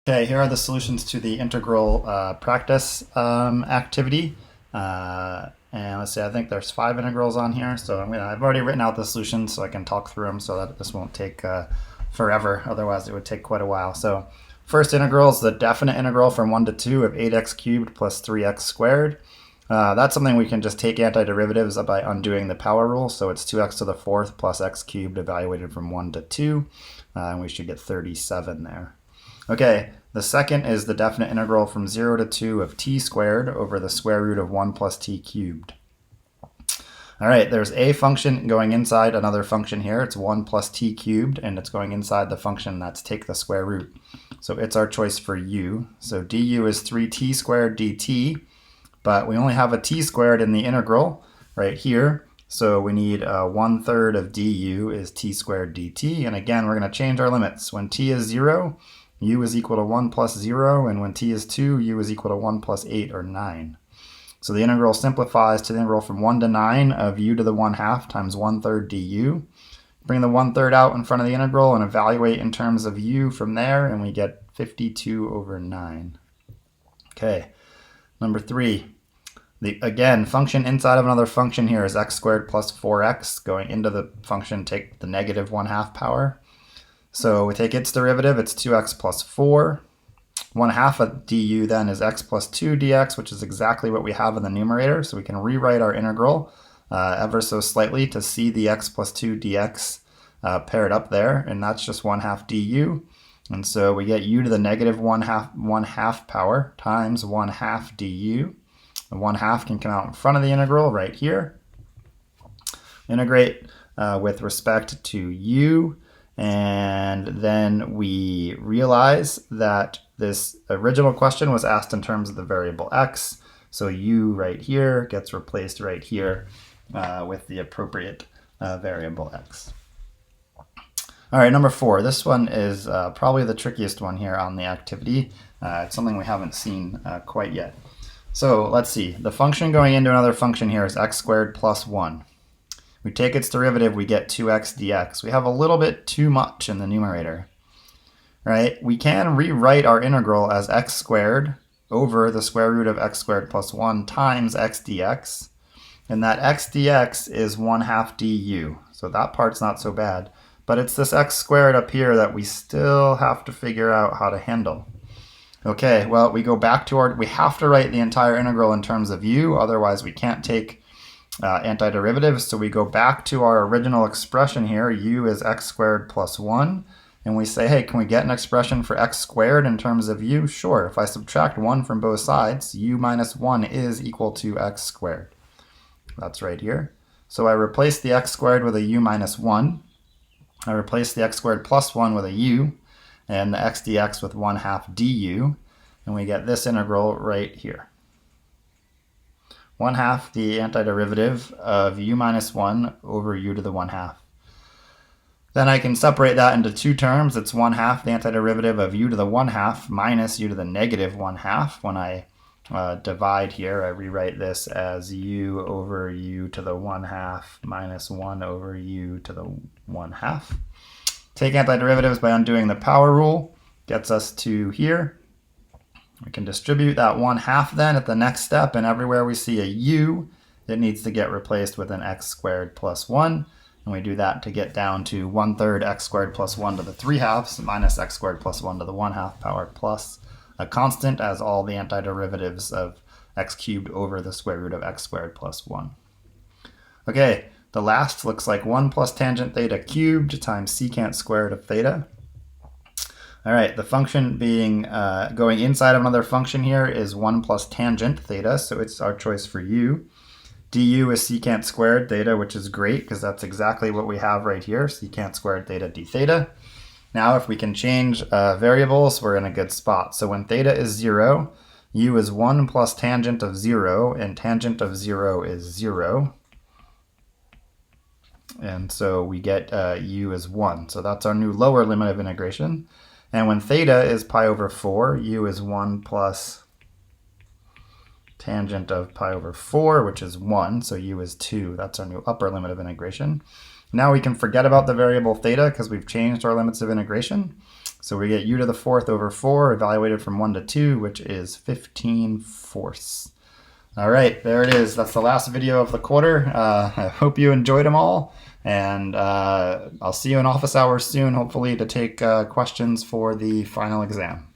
Okay, here are the solutions to the integral practice activity. And let's see, I think there's 5 integrals on here. So I've already written out the solutions so I can talk through them so that this won't take forever. Otherwise, it would take quite a while. So first integral is the definite integral from 1 to 2 of 8x cubed plus 3x squared. That's something we can just take antiderivatives by undoing the power rule. So it's 2x to the 4th plus x cubed evaluated from 1 to 2. And we should get 37 there. Okay, the second is the definite integral from 0 to 2 of t squared over the square root of 1 plus t cubed. All right, there's a function going inside another function here. It's 1 plus t cubed, and it's going inside the function that's take the square root. So it's our choice for u. So du is 3t squared dt, but we only have a t squared in the integral right here. So we need 1/3 of du is t squared dt. And again, we're going to change our limits. When t is 0, u is equal to 1 plus 0, and when t is 2, u is equal to 1 plus 8, or 9. So the integral simplifies to the integral from 1 to 9 of u to the 1/2 times 1/3 du. Bring the 1/3 out in front of the integral and evaluate in terms of u from there, and we get 52 over 9. Okay, number 3. Again, function inside of another function here is x squared plus 4x. Going into the function, take the negative 1/2 power. So we take its derivative, it's 2x plus 4. 1/2 of du then is x plus 2 dx, which is exactly what we have in the numerator. So we can rewrite our integral ever so slightly to see the x plus 2 dx paired up there, and that's just 1/2 du. And so we get u to the negative 1/2 power times 1/2 du. The 1/2 can come out in front of the integral right here. Integrate with respect to u. And then we realize that this original question was asked in terms of the variable x. So u right here gets replaced right here with the appropriate variable x. All right, number 4. This one is probably the trickiest one here on the activity. It's something we haven't seen quite yet. So let's see. The function going into another function here is x squared plus 1. We take its derivative, we get 2x dx. We have a little bit too much in the numerator, right? We can rewrite our integral as x squared over the square root of x squared plus 1 times x dx. And that x dx is 1/2 du. So that part's not so bad. But it's this x squared up here that we still have to figure out how to handle. Okay, well, we go back to we have to write the entire integral in terms of u, otherwise we can't take antiderivatives. So we go back to our original expression here, u is x squared plus 1, and we say, hey, can we get an expression for x squared in terms of u? Sure, if I subtract 1 from both sides, u minus 1 is equal to x squared. That's right here. So I replace the x squared with a u minus 1. I replace the x squared plus 1 with a u, and the x dx with 1/2 du, and we get this integral right here. 1/2 the antiderivative of u minus 1 over u to the 1/2. Then I can separate that into two terms. It's 1/2 the antiderivative of u to the 1/2 minus u to the negative 1/2. When I divide here, I rewrite this as u over u to the 1/2 minus 1 over u to the 1/2. Take antiderivatives by undoing the power rule. Gets us to here. We can distribute that 1/2 then at the next step, and everywhere we see a u, it needs to get replaced with an x squared plus 1. And we do that to get down to 1/3 x squared plus 1 to the 3/2 minus x squared plus 1 to the 1/2 power plus a constant as all the antiderivatives of x cubed over the square root of x squared plus 1. Okay, the last looks like 1 plus tangent theta cubed times secant squared of theta. All right, the function being going inside of another function here is 1 plus tangent theta, so it's our choice for u. du is secant squared theta, which is great because that's exactly what we have right here, secant squared theta d theta. Now if we can change variables, we're in a good spot. So when theta is 0, u is 1 plus tangent of 0, and tangent of 0 is 0. And so we get u is 1. So that's our new lower limit of integration. And when theta is pi over 4, u is 1 plus tangent of pi over 4, which is 1, so u is 2. That's our new upper limit of integration. Now we can forget about the variable theta because we've changed our limits of integration. So we get u to the fourth over 4 evaluated from 1 to 2, which is 15 fourths. All right, there it is. That's the last video of the quarter. I hope you enjoyed them all. And I'll see you in office hours soon, hopefully, to take questions for the final exam.